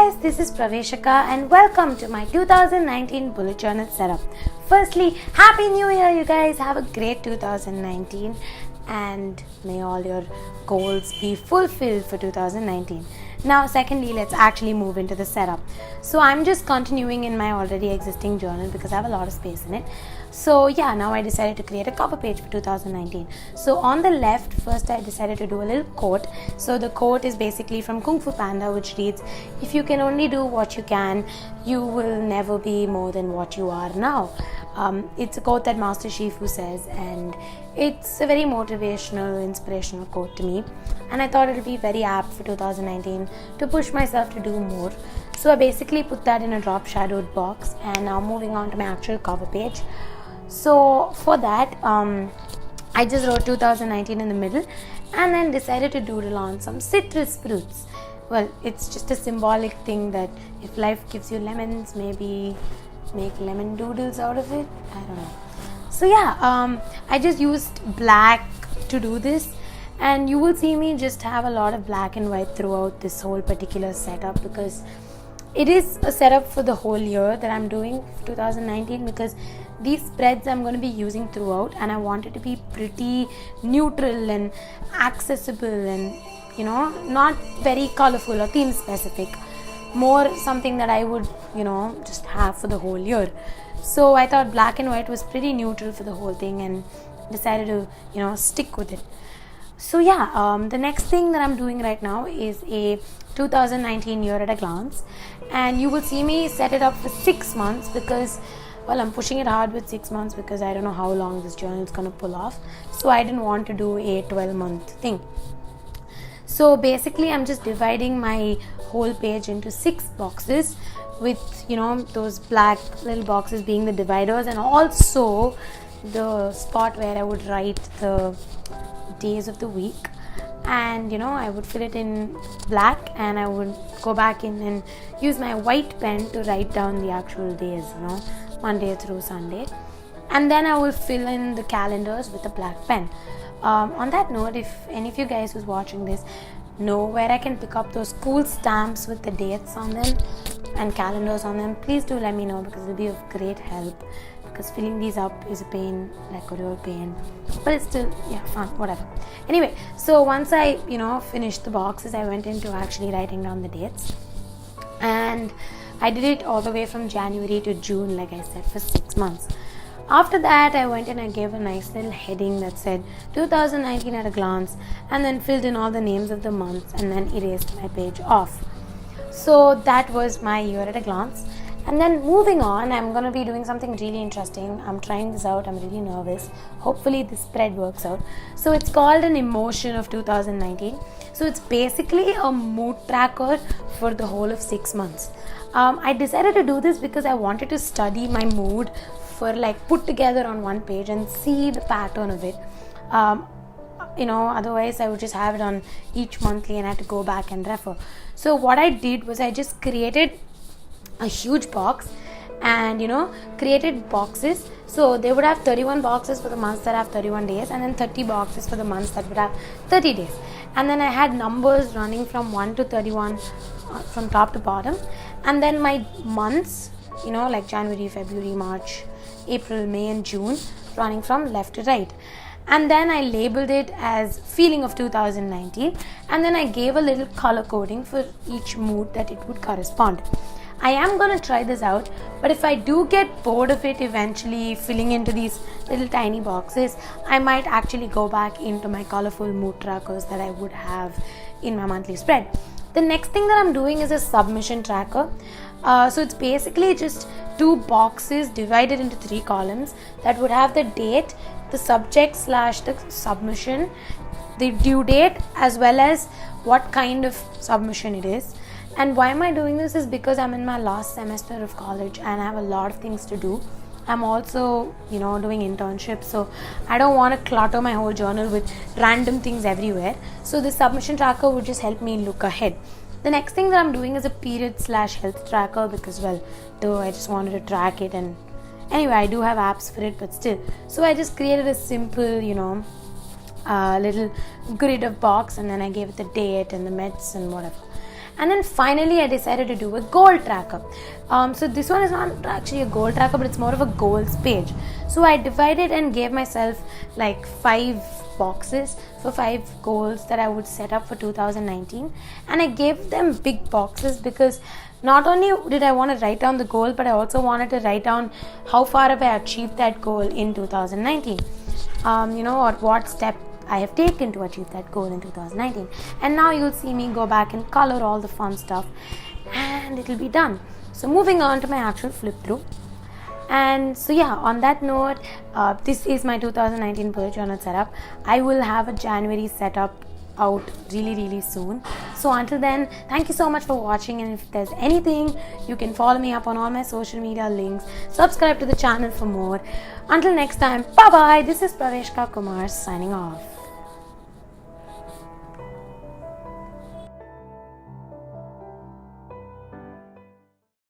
guys, this is Praveshika and welcome to my 2019 bullet journal setup. Firstly, Happy New Year you guys, have a great 2019 and may all your goals be fulfilled for 2019. Now secondly, let's actually move into the setup. So I'm just continuing in my already existing journal because I have a lot of space in it. So yeah, now I decided to create a cover page for 2019. So on the left, first I decided to do a little quote. So the quote is basically from Kung Fu Panda, which reads, "If you can only do what you can, you will never be more than what you are now." It's a quote that Master Shifu says, and it's a very motivational, inspirational quote to me. And I thought it would be very apt for 2019 to push myself to do more. So I basically put that in a drop shadowed box, and now moving on to my actual cover page. So for that, I just wrote 2019 in the middle and then decided to doodle on some citrus fruits. Well, it's just a symbolic thing that if life gives you lemons, maybe make lemon doodles out of it. I don't know. So yeah, I just used black to do this, and you will see me just have a lot of black and white throughout this whole particular setup because it is a setup for the whole year that I'm doing for 2019, because these spreads I'm going to be using throughout, and I want it to be pretty neutral and accessible and, you know, not very colorful or theme specific. More something that I would, you know, just have for the whole year. So I thought black and white was pretty neutral for the whole thing and decided to, you know, stick with it. So yeah, the next thing that I'm doing right now is a 2019 year at a glance, and you will see me set it up for 6 months because, well, I'm pushing it hard with 6 months because I don't know how long this journal is going to pull off. So I didn't want to do a 12-month thing. So basically I'm just dividing my whole page into 6 boxes with, you know, those black little boxes being the dividers, and also the spot where I would write the days of the week. And, you know, I would fill it in black and I would go back in and use my white pen to write down the actual days, you know, Monday through Sunday. And then I will fill in the calendars with a black pen. On that note, if any of you guys who's watching this know where I can pick up those cool stamps with the dates on them and calendars on them, please do let me know, because it will be of great help, because filling these up is a pain, like a real pain, but it's still, yeah, fun, whatever. Anyway, so once I, you know, finished the boxes, I went into actually writing down the dates, and I did it all the way from January to June, like I said, for 6 months. After that, I went and I gave a nice little heading that said 2019 at a glance, and then filled in all the names of the months and then erased my page off. So that was my year at a glance. And then moving on, I'm going to be doing something really interesting. I'm trying this out. I'm really nervous. Hopefully this spread works out. So it's called an emotion of 2019. So it's basically a mood tracker for the whole of 6 months. I decided to do this because I wanted to study my mood for, like, put together on one page and see the pattern of it. You know, otherwise I would just have it on each monthly and I had to go back and refer. So what I did was I just created a huge box and, you know, created boxes. So they would have 31 boxes for the months that have 31 days, and then 30 boxes for the months that would have 30 days. And then I had numbers running from 1 to 31 from top to bottom, and then my months, you know, like January, February, March, April, May and June, running from left to right. And then I labeled it as feeling of 2019, and then I gave a little color coding for each mood that it would correspond. I am going to try this out, but if I do get bored of it eventually filling into these little tiny boxes, I might actually go back into my colorful mood trackers that I would have in my monthly spread. The next thing that I'm doing is a submission tracker. So it's basically just 2 boxes divided into 3 columns that would have the date, the subject / the submission, the due date, as well as what kind of submission it is. And why am I doing this is because I'm in my last semester of college and I have a lot of things to do. I'm also, you know, doing internships, so I don't want to clutter my whole journal with random things everywhere. So this submission tracker would just help me look ahead. The next thing that I'm doing is a period / health tracker because, well, though I just wanted to track it, and anyway, I do have apps for it, but still. So I just created a simple, you know, little grid of box, and then I gave it the date and the meds and whatever. And then finally I decided to do a goal tracker. So this one is not actually a goal tracker, but it's more of a goals page. So I divided and gave myself like 5 boxes for 5 goals that I would set up for 2019, and I gave them big boxes because not only did I want to write down the goal, but I also wanted to write down how far have I achieved that goal in 2019, or what step I have taken to achieve that goal in 2019. And now you'll see me go back and color all the fun stuff, and it'll be done. So moving on to my actual flip through. And so yeah, on that note, this is my 2019 bullet journal setup. I will have a January setup out really soon. So until then, thank you so much for watching, and if there's anything, you can follow me up on all my social media links, subscribe to the channel for more. Until next time, bye bye. This is Praveshika Kumar signing off.